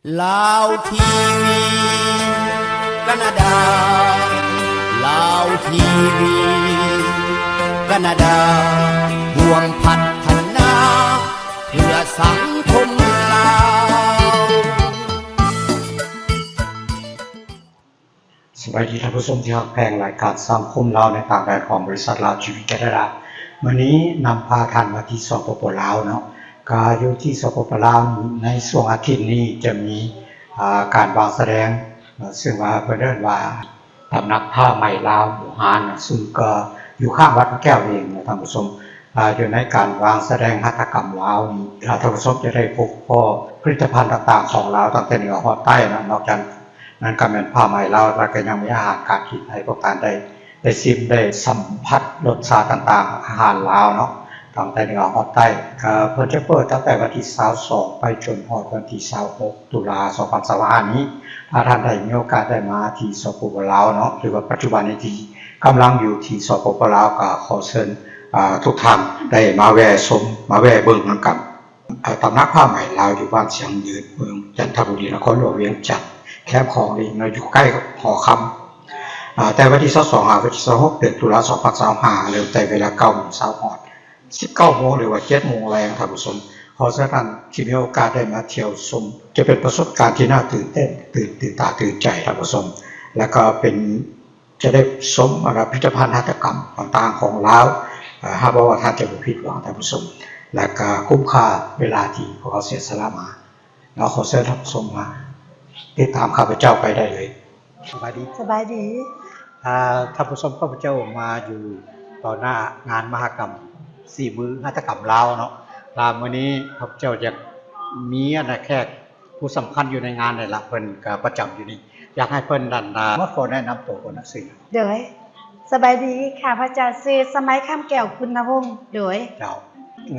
ลาวทีวีแคนาดาลาวทีวีแคนาดาห่วงพัฒนาเพื่อสังคมลาวสวัสดีท่านผู้ชมที่รักแพงรายการสังคมลาวในต่างแดนของบริษัทลาวทีวีแคนาดาวันนี้นำพาท่านมาที่สปป.ลาวเนาะก็อยู่ที่สปป.ลาวในช่วงอาทิตย์นี้จะมีการวางแสดงซึ่งว่าเพิ่นเรียกว่าตำหนักผ้าไหมลาวหมู่ฮานซึ่งก็อยู่ข้างวัดพระแก้วเองนะท่านผู้ชมอยู่ในการวางแสดงหัตถกรรมลาวนี้ท่านผู้ชมจะได้พบพ่อผลิตภัณฑ์ต่างๆของลาวตั้งแต่เหนือฮอดใต้นะนอกจากนั้นก็เป็นผ้าไหมลาวแล้วก็ยังมีอาหารการกินให้พวกท่านได้ชิมได้สัมผัสรสชาติต่างๆอาหารลาวเนาะตั้งแต่เหนือฮอดใต้ก็เพิ่นจะเปิดตั้งแต่วันที่22ไปจนฮอดวันที่26ตุลา2025นี้ถ้าท่านได้มีโอกาสได้มาที่สปป.ลาวเนาะหรือว่าปัจจุบันนี้ที่กำลังอยู่ที่สปป.ลาวก็ขอเชิญทุกท่านได้มาแวะชมมาแวะเบิ่งกันตำนักผ้าไหมลาวอยู่บ้านเสียงยืนเมืองจันทบุรีนครหลวงเวียงจันทน์แคบของเองอยู่ใกล้กับหอคำแต่วันที่22วันที่26เดือนตุลา2025เริ่มแต่เวลา 9:00 นฮอด 19:00 นหรือว่า 7:00 นแรงท่านผู้ชมขอเชิญท่านที่มีโอกาสได้มาเที่ยวชมจะเป็นประสบการณ์ที่น่าตื่นเต้นตื่นตาตื่นใจท่านผู้ชมแล้วก็เป็นจะได้ชมพิพิธภัณฑ์หัตถกรรมต่างๆของลาวหากว่าท่านจะบ่ผิดหวังท่านผู้ชมและก็คุ้มค่าเวลาที่พวกเขาเสียสละมาเราขอเชิญท่านผู้ชมมาติดตามข้าพเจ้าไปได้เลยสบายดีสบายดีท่านผู้ชมข้าพเจ้ามาอยู่ต่อหน้างานมหกรรม4มื้อหัตถกรรมลาวเนาะมื้อนี้ข้าพเจ้าจะมีแขกผู้สำคัญอยู่ในงานนี่ล่ะเพิ่นก็ประจำอยู่นี่อยากให้เพิ่นด้านหน้ามาขอแนะนำตัวก่อนนักศึกษาโดยสบายดีค่ะพระเจ้าชื่อสมัยข้ามแก้วคุณวงศ์โดยเจ้า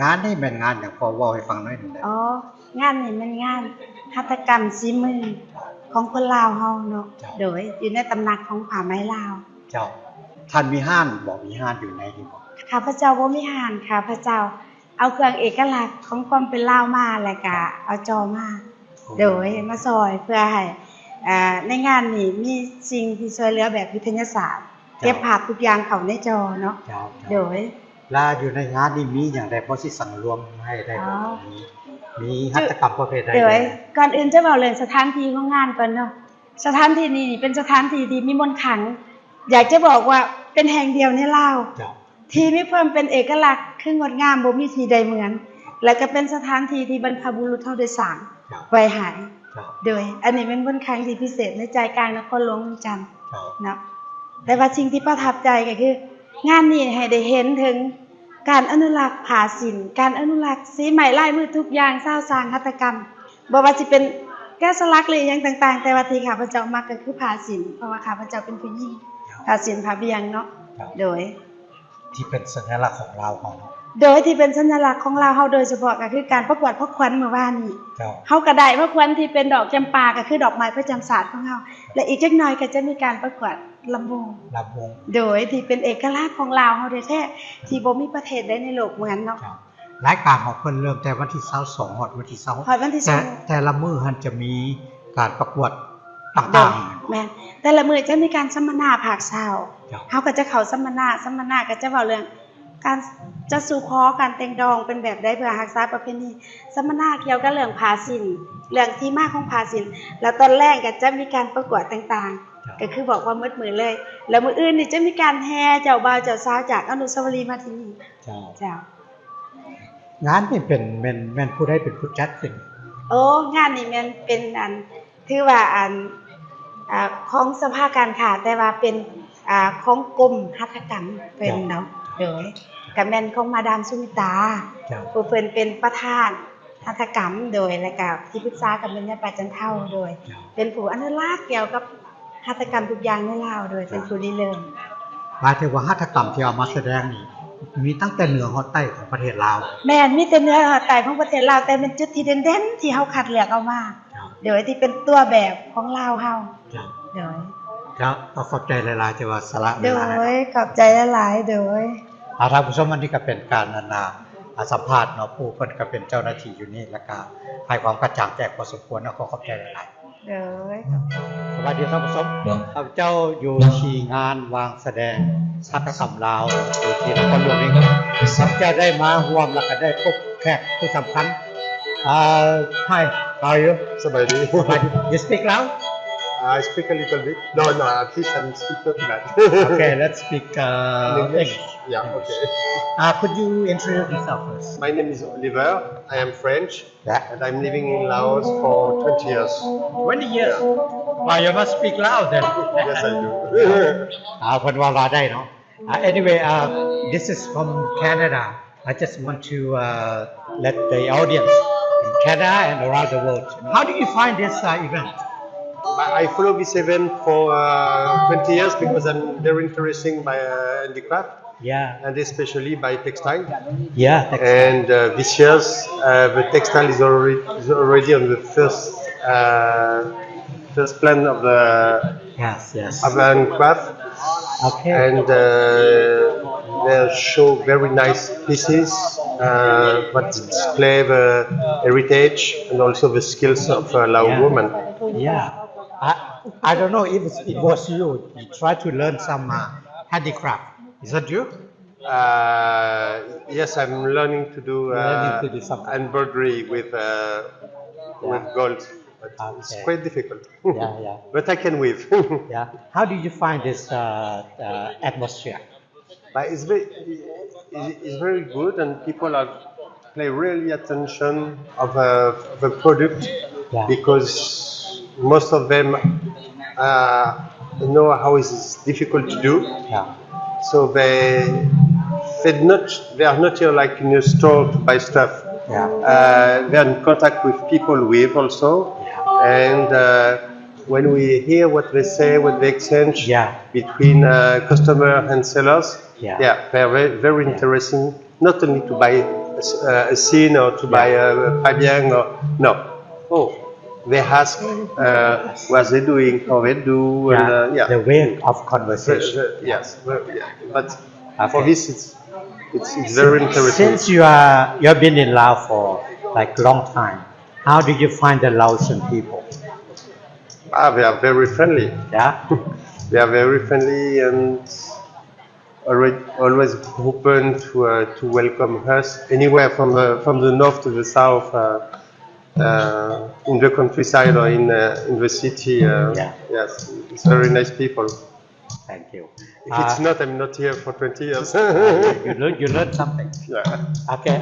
งานนี้แม่นงานหยังพอเว้าให้ฟังหน่อยหนึ่งได้งานนี้มันงานหัตถกรรมฝีมือของคนลาวเฮาเนาะโดยอยู่ในตำหนักของผ้าไหมลาวเจ้าท่านมีห้านบ่มีห้านอยู่ในนี่บ่ข้าพเจ้าบ่มีห้านค่ะพระเจ้าเอาเครื่องเอกลักษณ์ของความเป็นลาวมาแล้วก็เอาจอมาโดยมาซอยเพื่อให้ในงานนี้มีสิ่งที่ช่วยเหลือแบบวิทยาศาสตร์เก็บภาพทุกอย่างเข้าในจอเนาะโดยอยู่ในงานนี้มีหยังได้พอสิสั่งรวมให้ได้บ่มีหัตถกรรมประเภทใดก่อนอื่นจะเว้าเรื่องสถานที่ของงานก่อนเนาะสถานที่นี้เป็นสถานที่ที่มีมนต์ขลังอยากจะบอกว่าเป็นแห่งเดียวในลาวที่มีความเป็นเอกลักษณ์คืองดงามบ่มีที่ใดเหมือนและก็เป็นสถานที่ที่บรรพบุรุษเฮาได้สร้างไว้ให้โดยอันนี้เป็นมนต์ขลังที่พิเศษในใจกลางนครหลวงเวียงจันทน์เนาะแต่ว่าสิ่งที่ประทับใจก็คืองานนี้ให้ได้เห็นถึงการอนุรักษ์ผ้าศิลป์การอนุรักษ์สีไหมลายมือทุกอย่างสร้างสร้างหัตถกรรมบ่ว่าสิเป็นแกะสลักหรือหยังต่างๆแต่ว่าที่ข้าพเจ้ามักก็คือผ้าศิลป์เพราะว่าข้าพเจ้าเป็นผู้หญิงผ้าศิลป์ผ้าเบียงเนาะโดยที่เป็นสัญลักษณ์ของลาวเฮาโดยที่เป็นสัญลักษณ์ของลาวเฮาโดยเฉพาะก็คือการประกวดพระขวัญเมื่อวานนี้เฮาก็ได้พระขวัญที่เป็นดอกจำปาก็คือดอกไม้ประจำศาสตร์ของเฮาและอีกจักหน่อยก็จะมีการประกวดลำวงโดยที่เป็นเอกลักษณ์ของลาวเฮาแท้ๆที่บ่มีประเทศใดในโลกเหมือนเนาะรายการของเพิ่นเริ่มแต่วันที่22ฮอดวันที่26แต่ละมื้อหันจะมีการประกวดต่างๆแม่นแต่ละมื้อจะมีการสัมมนาภาคเช้าเฮาก็จะเข้าสัมมนาก็จะเว้าเรื่องการจะสู่ขอการแต่งดองเป็นแบบใดเพื่อรักษาประเพณีสัมมนาเกี่ยวกับเรื่องผ้าศิลป์เรื่องที่มาของผ้าศิลป์แล้วตอนแรกก็จะมีการประกวดต่างๆก็คือบอกว่ามืดเลยแล้วมื้ออื่นนี่จะมีการแห่เจ้าบ่าวเจ้าสาวจากอนุสาวรีย์มาที่นี่เจ้างานนี่เป็นแม่นผู้ใดเป็นผู้จัดขึ้นงานนี่แม่นเป็นถือว่าของสภาการค้าแต่ว่าเป็นของกรมหัตถกรรมเป็นเนาะโดยกับแม่นของมาดามสุมิตาผู้เพิ่นเป็นประธานหัตถกรรมโดยและก็ที่ปรึกษากับแม่ยาปาจันเฒ่าโดยเป็นผู้อนุรักษ์เกี่ยวกับหัตถกรรมทุกอย่างในลาวโดยเป็นผู้ริเริ่มหมายถึงว่าหัตถกรรมที่เอามาแสดงนี่มีตั้งแต่เหนือฮอดใต้ของประเทศลาวแม่นมีแต่เหนือฮอดใต้ของประเทศลาวแต่เป็นจุดที่เด่นๆที่เฮาคัดเลือกเอามาโดยที่เป็นตัวแบบของลาวเฮาโดยขอบใจหลายๆที่ว่าสละเวลาโดยขอบใจหลายๆโดยท่านผู้ชมอันนี้ก็เป็นการ สัมภาษณ์เนาะผู้เพิ่นก็เป็นเจ้าหน้าที่อยู่นี่แล้วก็ให้ความกระจ่างแจ้งพอสมควรเนาะขอขอบใจหลาย เด้อ ๆสวัสดีท่านผู้ชมข้าพเจ้าอยู่ที่งานวางแสดงหัตถกรรมลาวอยู่ที่นครหลวงเองข้าพเจ้าได้มาร่วมแล้วก็ได้พบแขกผู้สำคัญHi how are you Somebody. you speak loud I speak a little bit. No, at least I'm speaking that. okay let's speak English Yeah, okay. could you introduce yourself first My name is Oliver. I am French. Yeah. And I'm living in Laos for 20 years. 20 years why you must speak loud then Yes, I do. เพิ่นว่าลาได้เนาะ anyway this is from Canada I just want to let the audience in Canada and around the world how do you find this event I follow this event for 20 years because I'm very interested by handicraft yeah and especially by textile. yeah And this year, the textile is already on the first plan of the yes handicraft. okay And they show very nice pieces that display the heritage and also the skills of Lao Yeah. women. yeah I don't know if it was you try to learn some handicraft is that you Yes, I'm learning to do Learning to do something. embroidery with gold. But it's Okay. quite difficult. yeah But I can weave. yeah how did you find this atmosphere But it's very good, and people are pay really attention of the product Yeah. because most of them know how it is difficult to do. yeah So they are not here like in a store to buy stuff. yeah They're in contact with people with also, and when we hear what they say, what they exchange Yeah. between customer and sellers, Yeah. they're very, very interesting. Not only to buy a scene or to buy a pabiang or no. Oh, they ask what they're doing, how they do, and the way of conversation yes, but for Okay. this it's very interesting. Since you have been in Laos for like long time, how did you find the Laotian people? They are very friendly. Yeah, They are very friendly and always open to welcome us anywhere from the north to the south, in the countryside or in the city. Yeah. Yes, it's very nice people. thank you. If it's not, I'm not here for 20 years. you learned something. Yeah. Okay.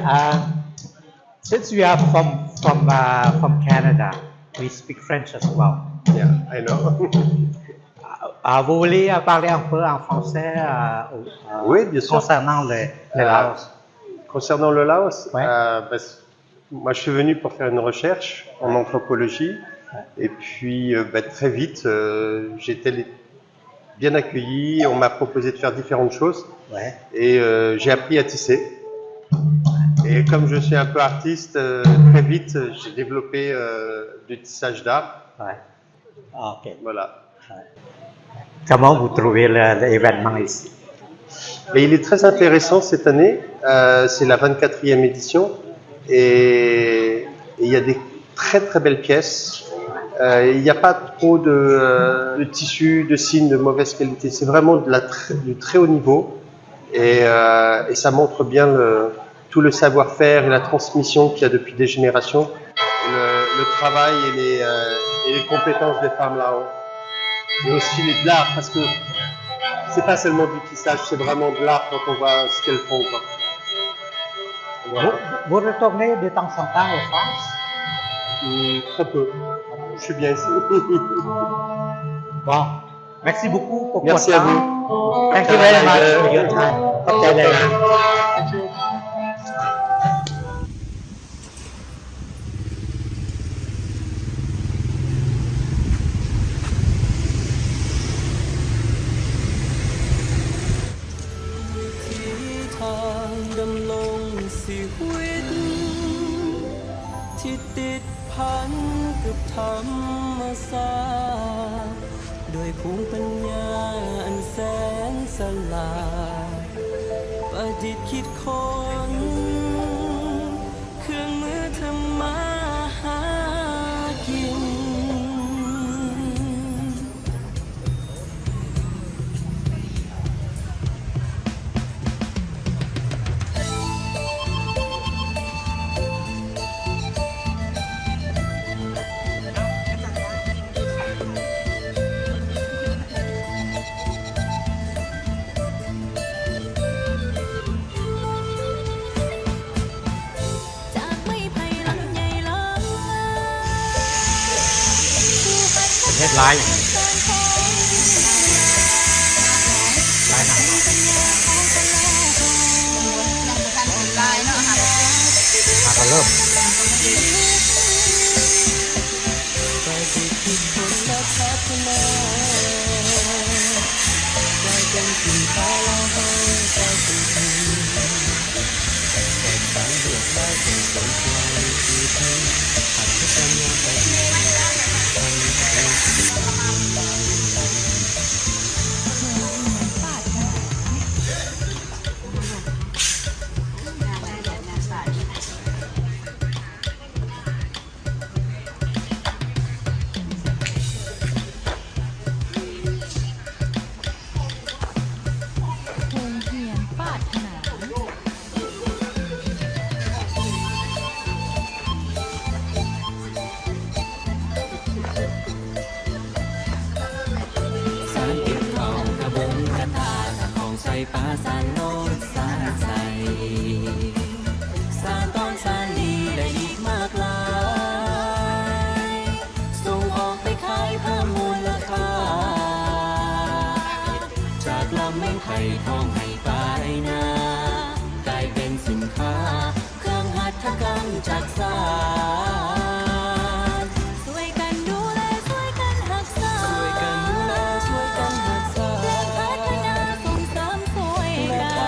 Since we are from Canada, we speak French as well. Yeah, I know. Vous voulez parler un peu en français Oui, bien sûr. concernant le Laos? Concernant le Laos, Ouais. Moi je suis venu pour faire une recherche en anthropologie et puis très vite j'ai été bien accueilli, on m'a proposé de faire différentes choses Ouais. et j'ai appris à tisser. Et comme je suis un peu artiste, très vite j'ai développé du tissage d'art. Ouais. Ok. Voilà. Comment vous trouvez l'événement ici? Mais il est très intéressant cette année, c'est la 24e édition et il y a des très très belles pièces. Il n'y a pas trop de tissus, de signes de mauvaise qualité, c'est vraiment du très haut niveau et ça montre bien tout le savoir-faire et la transmission qu'il y a depuis des générations, et le travail et les compétences des femmes là-haut. Et aussi de l'art, parce que c'est pas seulement du tissage, c'est vraiment de l'art quand on voit ce qu'elles font, quoi. Voilà. Vous retournez de temps en temps en France? Très peu. Je suis bien ici. Bon, merci beaucoup pour Merci votre à vous. temps. Thank you very much for your time. ขอบใจเลยนะ ทางดำรงชีวิตที่ติดพันกับธรรมศาสตร์ด้วยภูมิปัญญาอันแสนสลาดประดิษฐ์คิดค้น เฮ็ดลายอย่างนี้ลายหนังเนาะมาก็เริ่ม สารเก็บทองกระบงกระทาของใส่ปลาสารโนดสารใสสารตอนสารดีได้อีกมากลายส่งออกไปขายเพิ่มมูลค่าจากลำแม่งไข่ทองให้ปลายนากลายเป็นสินค้าเครื่องหัตถกรรมจากสารช่วยกันดูแลช่วยกันรักษาช่วยกันดูแลช่วยกันรักษาพัฒนาส่งเสริมช่วยกัน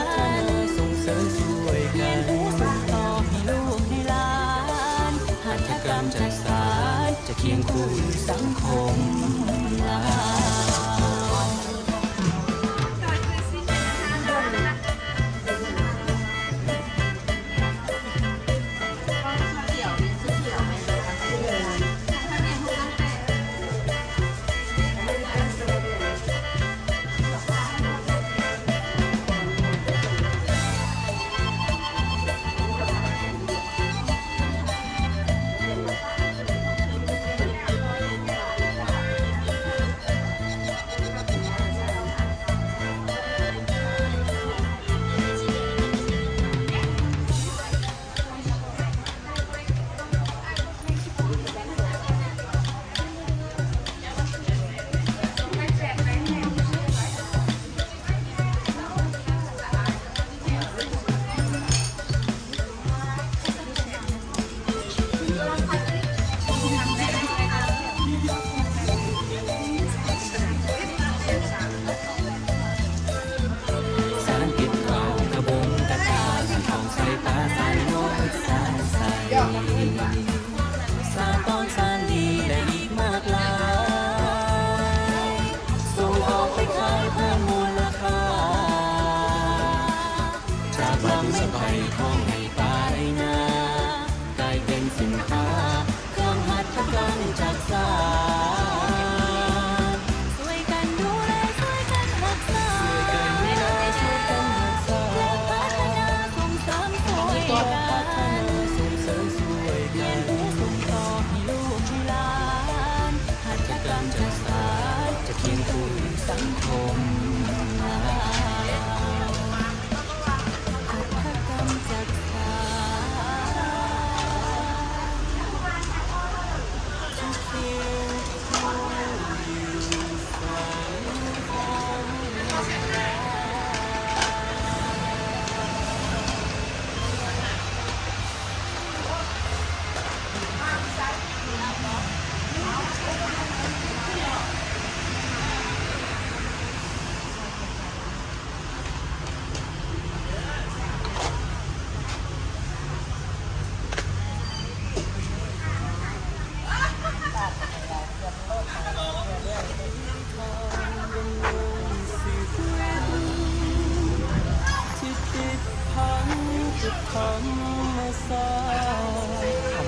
ส่งเสริมช่วยกันส่งต่อให้ลูกให้หลานหัตถกรรมจากสารจะเคียงคู่สังคมลา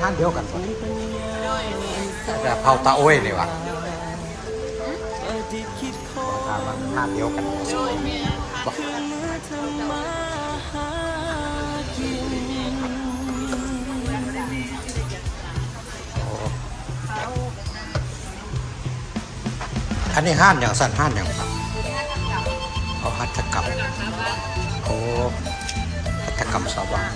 ท่านเดียวกันแต่เผาตาโอ้ยนี่วะท่านเดียวกันอันนี้ห้านอย่างสั้นห้านอย่างเอาหัตถกรรมโอ้หัตถกรรมสว่าง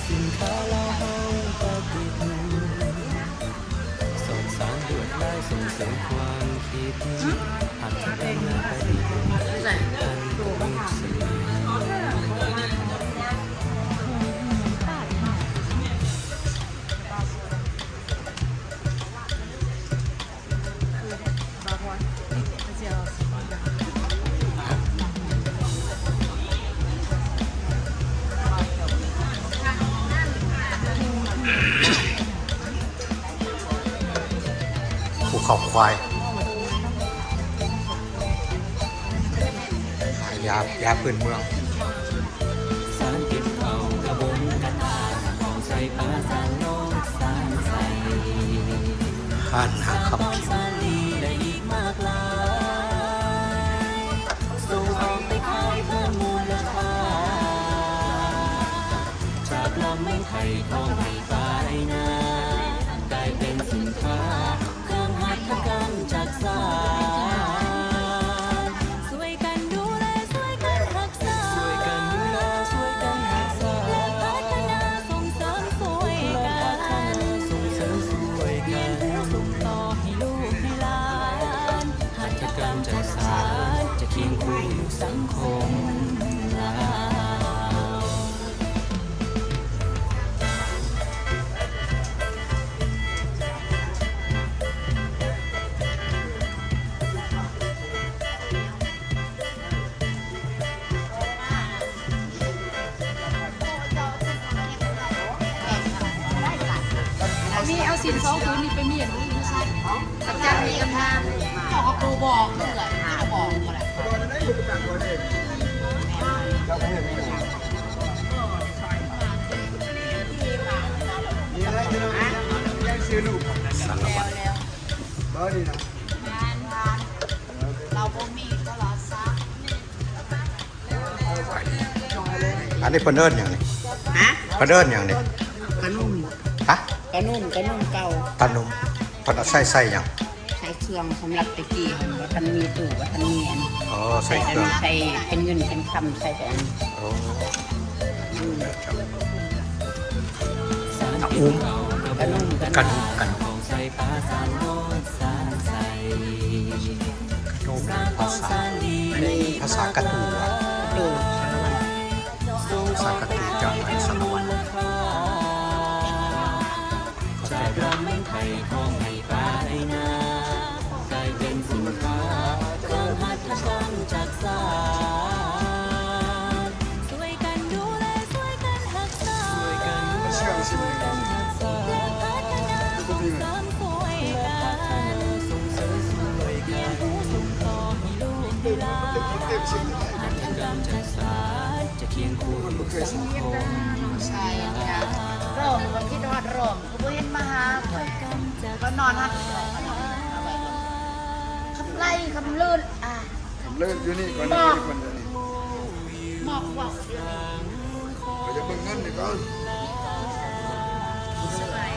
สินค้าแล้วเฮาก็ติดสอนสารลวดลายส่งเสริมความคิดหัดทำงานประดิษฐ์กันเป็นสิ่ง ภูเขาควายขายยาพื้นเมือง สารเก็บเอากระบงกระทาของใส่ปลาสารโลกสารใส ห้านหาคำผิว สาลีและอีกมากหลายส่งออกไปขายเพิ่มมูลค่าจากลำไม้ไผ่ทองไม้ปลายนากลายเป็นสินค้าเครื่องหัตถกรรมจากสารช่วยกันดูแลช่วยกันรักษาช่วยกันดูแลช่วยกันรักษาและพัฒนาส่งเสริมช่วยกันส่งเสริมช่วยกันส่งต่อให้ลูกให้หลานหัตถกรรมจากสารจะเคียงคู่อยู่สังคมลาว นี่เอาสิน2 คืนนี่ไปเมียนกับจานมีกันทางเจ้าก็โปรบอกเมื่อไหร่บอกเมื่อไหร่ เราบ่มีก็รอซัก อันนี้เพิ่นเอิ้นอย่างนี้ ฮะ เพิ่นเอิ้นอย่างนี้ กระนุ่ม ฮะ กระนุ่มเก่า ตานุ่มเพิ่นเอาใส่หยัง ใช้เครื่องสำหรับตะกี้ว่าท่านมีตู้ว่าท่านมีอัน อ๋อใส่เครื่อง ใส่เป็นเงินเป็นคำใส่แต่อัน โอ้ สารเก็บเอากระบงกระ กัน ทา กัน ของใส่ปลาสารโลกสารใส นุ่ม สร้างข ภา อง ษา สารดี ภาษากระตูอะ ตู้ ภาษากระตูจากไหนสารวัตร จากลำไม้ไผ่ทองไม้ปลายนากลายเป็นสินค้าเครื่องหัตถกรรมจากสารช่วยกันดูแลช่วยกันรักษาช่วยกันดูแลช่วยกันรักษาและพัฒนาส่งเสริมช่วยกันส่งเสริมช่วยกันส่งต่อให้ลูกให้หลานหัตถกรรมจากสารจะเคียงคู่อยู่สังคม ใช่ค่ะร้องก็คิดว่าร้องก็บ่เห็นมาหาก็นอนหัดคำไล่คำลื่นเลิกอยู่นี่ก่อนนะที่คนจะนี่ หมอกบอกเดี๋ยวนี้ เราจะเบิ่งเงินนี่ก่อน สบาย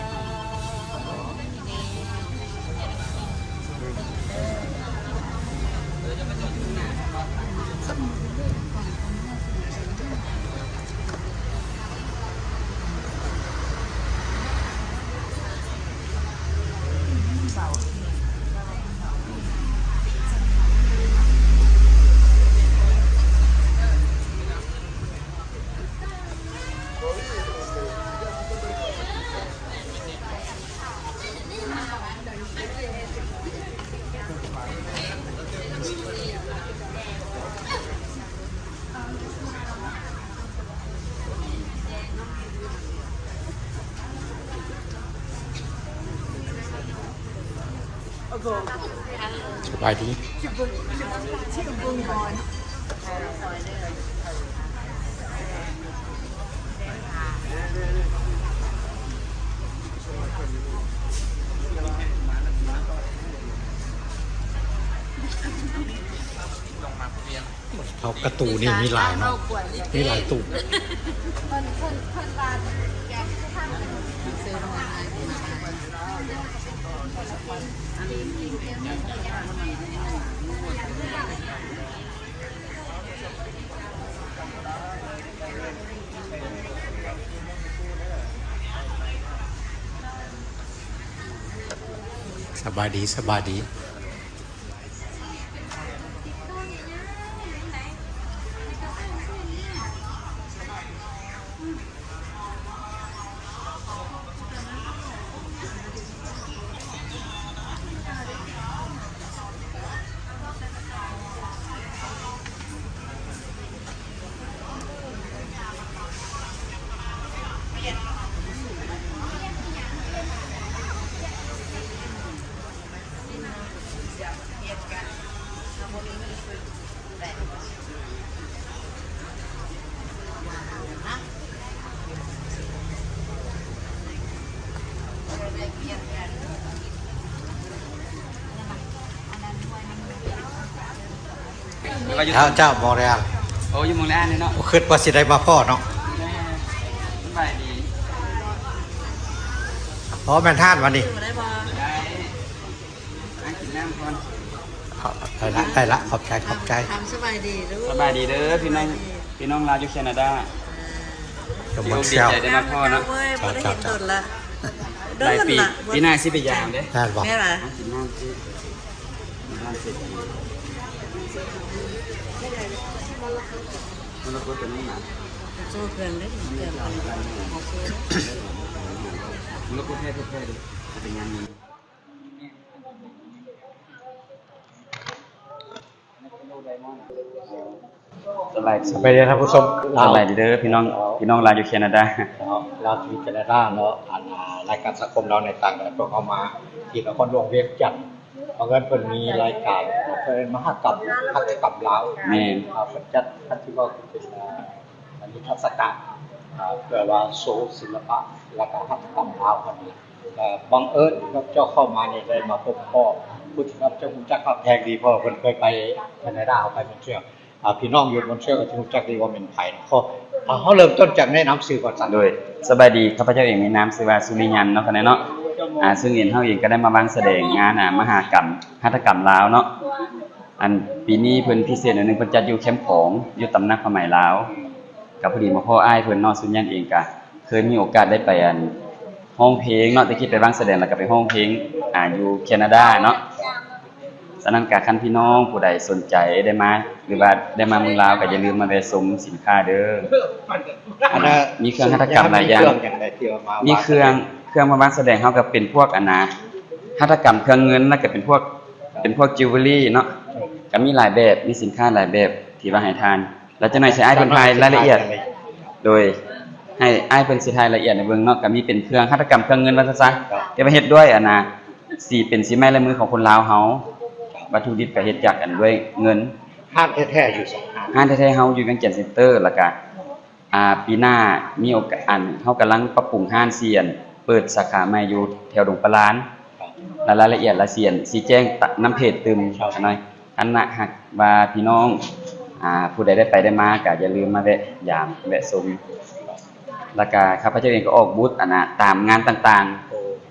สบายดีเขากระตูนี่มีหลายเนาะมีหลายตู สบายดีสบายดีเจ้ามอเรียล โอ้ยมองแล้วนี่เนาะ คิดว่าสิได้มาพ่อเนาะ สบายดี เพราะแม่นท่านวันนี้ ได้นั่งกินน้ำก่อน ได้ละขอบใจขอบใจ ทำสบายดีลูก สบายดีเด้อพี่น้องลาวอยู่แคนาดา จง ดี บั อก กดี เชี่ยว ใจได้มาพ่อเนาะ เว้ยบ่ได้เห็นตนละ หลายปีปีหน้าสิไปยามเด้ ท่านบอก แม่ล่ะ นั่งกินน้ำสิน้ำเสร็จมันก็ตัวนี้นะ สู้เพื่อนได้เพื่อน มันก็แท้ๆดิเป็นงานนี้สบาย สบายดีท่านผู้ชม สบายดีเด้อพี่น้องลาวอยู่แคนาดา เราที่แคนาดาเนาะรายการสังคมเราในต่างแดนพวกเขามาที่นครหลวงเวียงจันทน์เพราะงั้นเพิ่นมีรายการเป็นมหกรรมหัตถกรรมลาว แม่น เพิ่นจัดท่านที่ว่าเป็นนิทรรศการเพื่อว่าโชว์ศิลปะและการหัตถกรรมลาวคนนี้บังเอิญครับเจ้าเข้ามานี่ได้มาพบพ่อผู้ที่ครับเจ้ารู้จักครับแพงดีพ่อเพิ่นเคยไปแคนาดาเอาไปบนเชือกพี่น้องอยู่บนเชือกก็จะรู้จักดีว่าเป็นไผเขาเริ่มต้นจากแนะนำสื่อก่อนสั่น โดยสบายดีข้าพเจ้าเองมีนามชื่อว่าสุริยันเนาะคะแนนเนาะซึ่งเห็นเฮาเองก็ได้มาบังแสดงงานมหกรรมหัตถกรรมลาวเนาะอันปีนี้เพิ่นพิเศษอันนึงเพิ่นจัดอยู่แคมป์ของอยู่ตำหนักผ้าไหมลาวก็พอดีมาพ่ออ้ายเพิ่นเนาะสุริยันเองก็เคยมีโอกาสได้ไปห้องเพลงเนาะตะกี้ไปบังแสดงแล้วก็ไปห้องเพลงอยู่แคนาดาเนาะฉะนั้นก็คันพี่น้องผู้ใดสนใจได้มาหรือว่าได้มาเมืองลาวก็อย่าลืมมาแวะชมสินค้าเด้อมีเครื่องหัตถกรรมหลายอย่างมีเครื่องมาบังแสดงเฮาก็เป็นพวกหัตถกรรมเครื่องเงินแล้วก็เป็นพวกจิวเวลรี่เนาะก็มีหลายแบบมีสินค้าหลายแบบที่ว่าให้ทานแล้วจังได๋สิอ้ายเพิ่นทายรายละเอียดโดยให้อ้ายเพิ่นสิทายรายละเอียดในเบิ่งเนาะก็มีเป็นเครื่องหัตถกรรมเครื่องเงินว่าซะแต่ว่าเฮ็ดด้วยสีเป็นสีไม้ลายมือของคนลาวเฮาวัตถุดิบก็เฮ็ดจากด้วยเงิน ห้างแท้ๆอยู่2ห้าง ห้างแท้ๆเฮาอยู่เวียงจันทน์เซ็นเตอร์แล้วก็ปีหน้ามีโอกาสเฮากำลังปรับปรุงห้างเซียนเปิดสาขาใหม่อยู่แถวดงปลาล้านรายละเอียดละเซียนสิแจ้งน้ำเพจตึมหน่อยอันน่ะหากว่าพี่น้องผู้ใดได้ไปได้มาก็อย่าลืมมาแวะยามแวะชมแล้วก็ข้าพเจ้าเองก็ออกบูธตามงานต่าง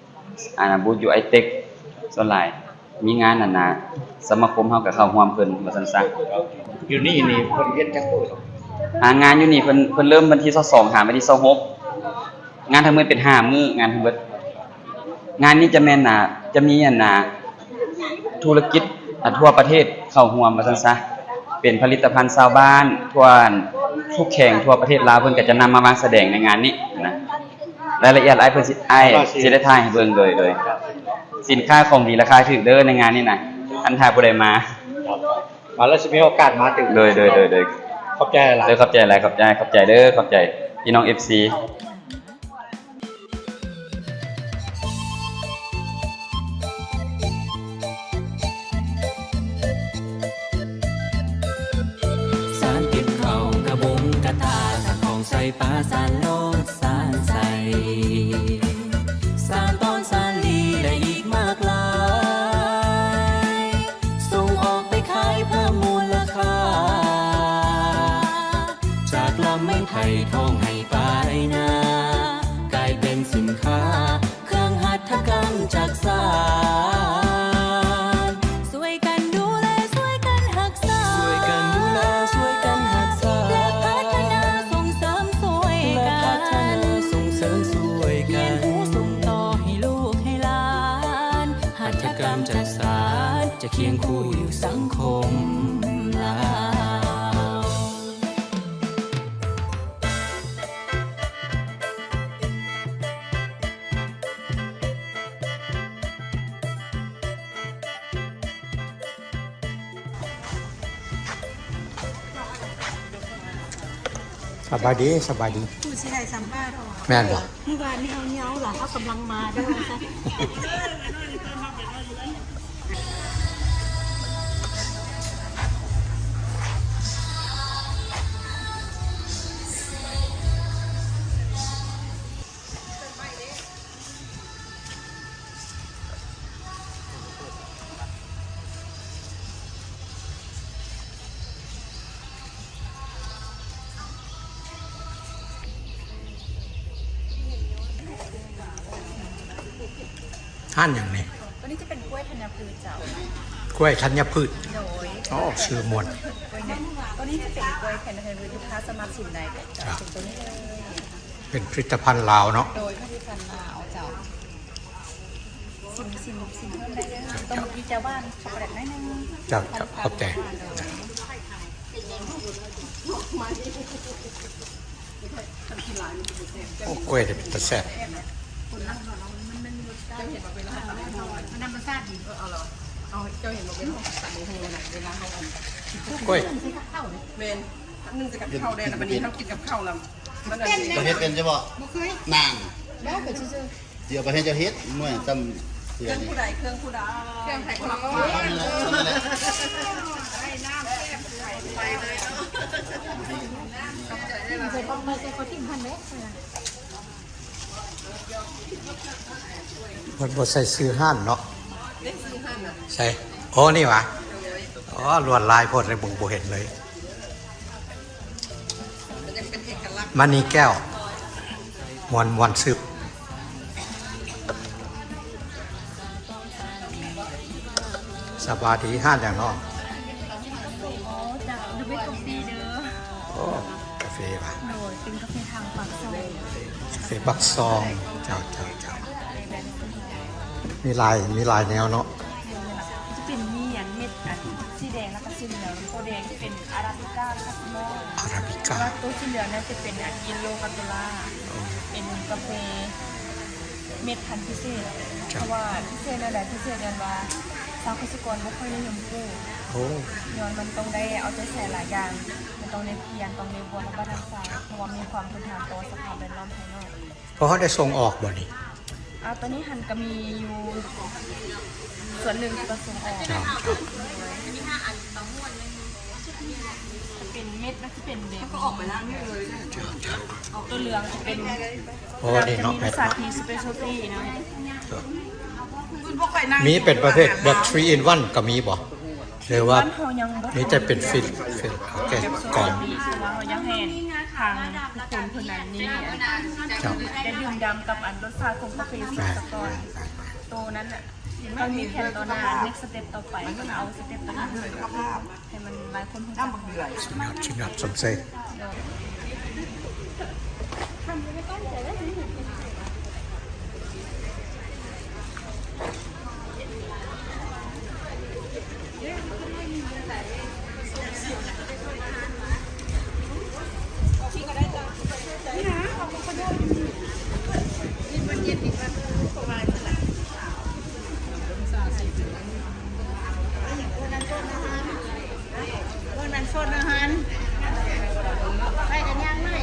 ๆบูธอยู่ไอเทคส่วนหลายมีงานสมาคมเฮาก็เข้าร่วมเพิ่นว่าซั่นซะ อยู่นี่เพิ่นเฮ็ดจักมื้อ งานอยู่นี่เพิ่นเริ่มวันที่22หาวันที่26งานทั้งหมดเป็น5มื้องานทั้งหมดงานนี้จะแม่นจะมีธุรกิจทั่วประเทศเข้าร่วมว่าซั่นซะเป็นผลิตภัณฑ์ชาวบ้านทั่วทุกแห่งทั่วประเทศลาวเพิ่นก็จะนำมาวางแสดงในงานนี้นะรายละเอียดเพิ่นสิได้ถ่ายให้เบิ่งโดยสินค้าของดีราคาถูกเด้อในงานนี้นะอันถ้าผู้ใดมาแล้วสิมีโอกาสมาถึงโดยขอบใจหลายขอบใจหลายขอบใจเด้อขอบใจพี่น้อง FC สารเก็บเข่ากระบุงกระตาสารของใส่ปลาสารโลดสารใส่สารต้นสารลีและอีกมากหลายส่งออกไปขายเพิ่มมูลค่าจากลำไม้ไผ่ทองให้ปลายนากลายเป็นสินค้าเครื่องหัตถกรรมจากสารช่วยกันดูแลช่วยกันรักษาช่วยกันดูแลช่วยกันรักษาและพัฒนาส่งเสริมช่วยกันส่งเสริมช่วยกันเรียนรู้ส่งต่อให้ลูกให้หลานหัตถกรร คียงคู่อยู่สังคมลาว สบายดีสบายดี ผู้สิได้สัมภาษณ์ แม่นบ่ เมื่อวานนี้เอาเหนียวหล่ะเขากำลังมาด้วยซะ ท่านอย่างนี้ ตัวนี้จะเป็นกล้วยธัญพืชเจ้าก ล้วยธัญพืช โดย อ๋อชื่อมวน กล้วยเนี่ยตัวนี้จะเป็นกล้วยธัญพืชลูกค้าสามารถชิมได้เจ้าเป็นตัวนี้เลย เป็นผลิตภัณฑ์ลาวเนาะ โดยผลิตภัณฑ์ลาวเจ้าชิมเพิ่มได้เลยตัวเมื่อกี้จะว่านช็อกโกแลตนิดนึง เจ้าขอบใจโอ้กล้วยเนี่ยเป็นตะแซ่บ มันน้ำมันซาดดีเอาเหรอเอาเจ้าเห็นบอกเป็นห้องตัดโมโหน่ะเวลาเขาอม กล้วย เมนนึงจะกับข้าวได้แล้ววันนี้เขากินกับข้าวแล้วมันอะไร ประเทศเป็นใช่ป่ะ บ่เคย นาง แล้วเกิดชื่อ เดี๋ยวประเทศจะเฮ็ดเมื่อจำเสื เค อ รื่อง นี่ ผู้ใดเครื่องผู้ใดเครื่องไข่ของเรา ทำนี่แหละทำนี่แหละ เคยต้องมาเจอเขาทิ้งพันเมตร เพิ่นบ่ใส่ซื้อห้านเนาะใส่โอ้นี่หวะอ๋อลวดลายโพดเลยบ่เห็นเลยมันนี่แก้วมวนซึบสบายดีห้านอย่างเนาะ จะดูเป็นกาแฟเด้อ โอ้กาแฟว่ะ โดยเป็นกาแฟทางฝั่งซอย กาแฟบักซองเจ้ามีลายแนวเนาะ จะเป็นมีอย่างเม็ดอันสีแดงแล้วก็สีเหลืองตัวแดงจะเป็นอาราบิก้าคาสโม อาราบิก้า แล้วตัวสีเหลืองนั่นจะเป็นอันยินโลคาโตล่าเป็นกาแฟเม็ดพันธุ์พิเศษเพราะว่าพิเศษนั่นแหละพิเศษยันว่าชาวเกษตรกรไม่ค่อยนิยมปลูก โอ้ ย้อนมันต้องได้เอาใจใส่หลายอย่างมันต้องในเพียรต้องในบัวของบ้านทางซ้ายเพราะว่ามีความทนทานต่อสภาพแวดล้อมภายนอก เพราะเขาได้ส่งออกบ่นี่ ตอนนี้หันก็มีอยู่ส่วนหนึ่งที่ประสงค์ออก เจ้า จะเป็นเม็ดแล้วจะเป็นแบบก็ออกไปแล้วนี่เลยออกตัวเหลืองจะเป็น โอ้นี่เนาะ จะ แม่ มีสาคีสเปเชียลตี้นะ มีเป็นประเภทแบบ3 in 1ก็มีบ่หรือว่า บ้านเขายังบ่ นี่จะเป็นฟิลโอเค แบบโซ ก่อน นนี้คือว่าเขายังแหนทางคนนั้นนี่ เจ้า ได้ดื่มดำกับอันรสชาติของกาแฟสีสกอนตัวนั้นอ่ะก็มีแผนตัวหน้า next step ต่อไปก็เอาสเต็ปตัวนี้ให้มันหลายคนรู้จัก สุดยอดสมเสย วันนั้นสดอาหารไปกันย่างเลย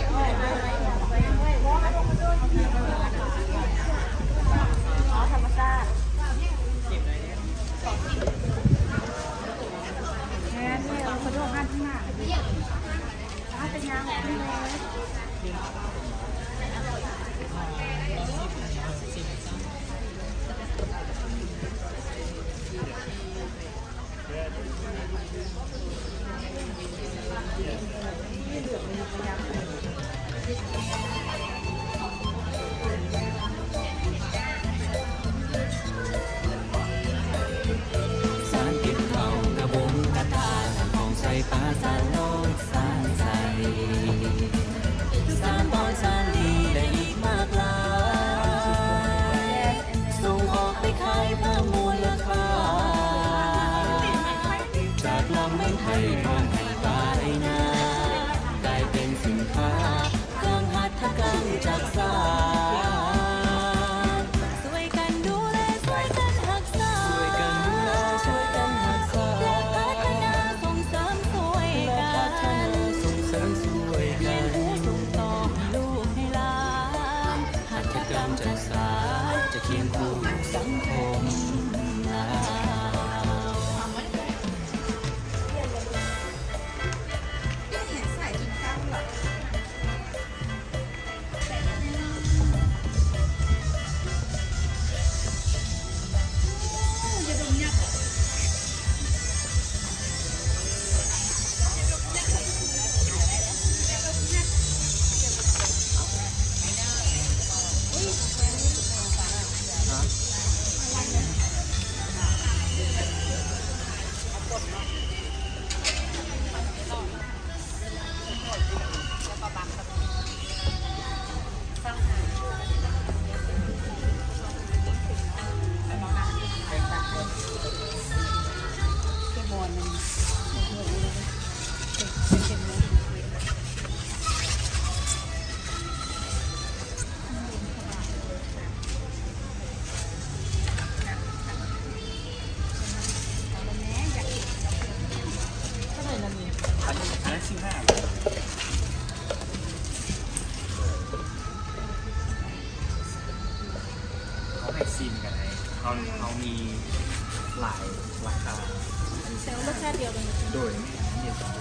ท้องให้ปลาได้นากลายเป็นสินค้าเครื่องหัตถกรรมจากสานช่วยกันดูแลช่วยกันรักษาช่วยกันดูแลช่วยกันรักษาพัฒนาส่งเสริมช่วยกันส่งเสริมช่วยกันส่งต่อให้ลูกให้หลานหัตถกรรมจากสานจะเคียงคู่สังคมลาว เขาให้ซิมกันไงเขามีหลายราคาแต่รสชาติเดียวกันโดยไม่เดียวกัน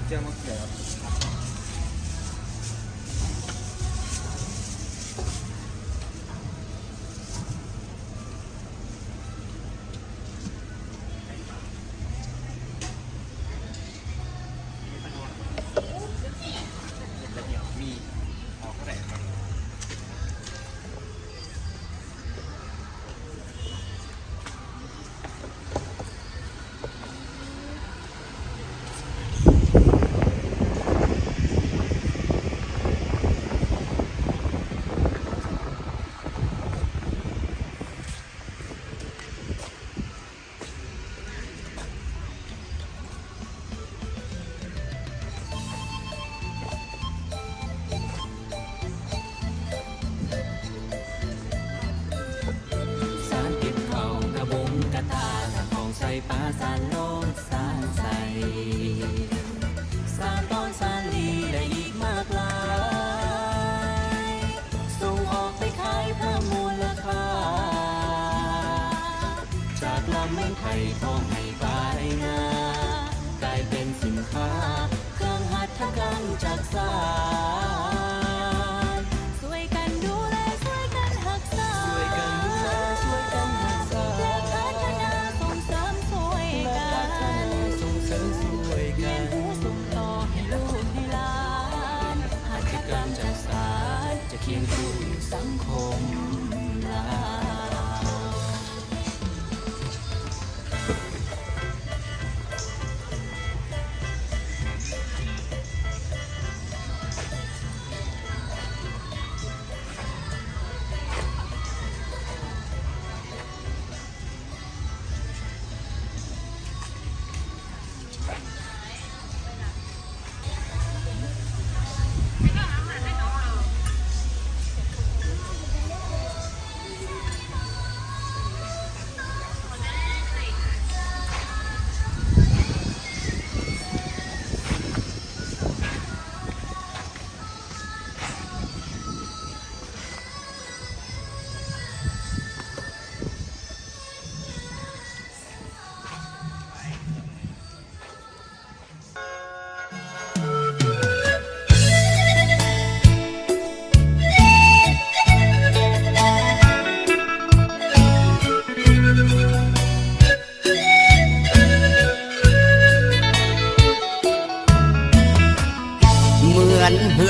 เจ้ามะเขือมีออกเท่าไหร่ครับ สารเก็บเข่ากระบงกระตาสารของใส่ปลาสารโลดสารใสสารต้นสารลีและอีกมากลายส่งออกไปขายเพิ่มมูลค่าจากลำเมืองไทยท้องให้ปลาได้นากลายเป็นสินค้าเครื่องหัตถกรรมจากสารช่วยกันดูแลช่วยกันรักษาช่วยกันดูแลช่วยกันรักษาพัฒนาส่งเสริมช่วยกันส่งเสริมช่วยกันส่งต่อให้ลูกให้หลานหัตถกรรมจากสารจะเคียงคู่สังคมลาว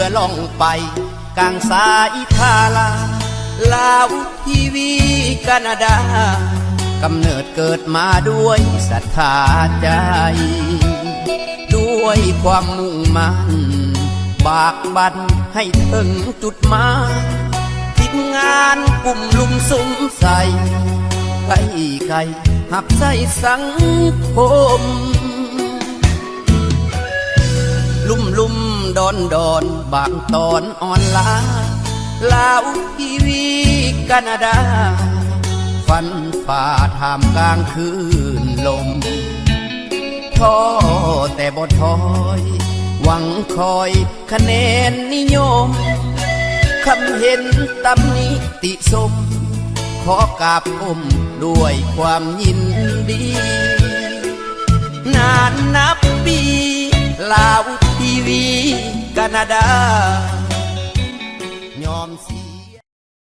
อล่องไปกลางสายทาลาลาวทีวีแคนาดากำเนิดเกิดมาด้วยศรัทธาใจด้วยความมุ่งมั่นบากบั่นให้ถึงจุดหมายทีมงานกลุ่มลุมสุมใส่ไก่หับใส่สังคม ำดอนบางตอนอ่อนล้าลาวทีวีแคนาดาฟันฝ่าท่ามกลางคืนลมท้อแต่บ่ถอยหวังคอยคะแนนนิยมคำเห็นตำหนิติชมขอกราบก้มด้วยความยินดีนานนับปีลาวทีวีแคนาดายอมเสีย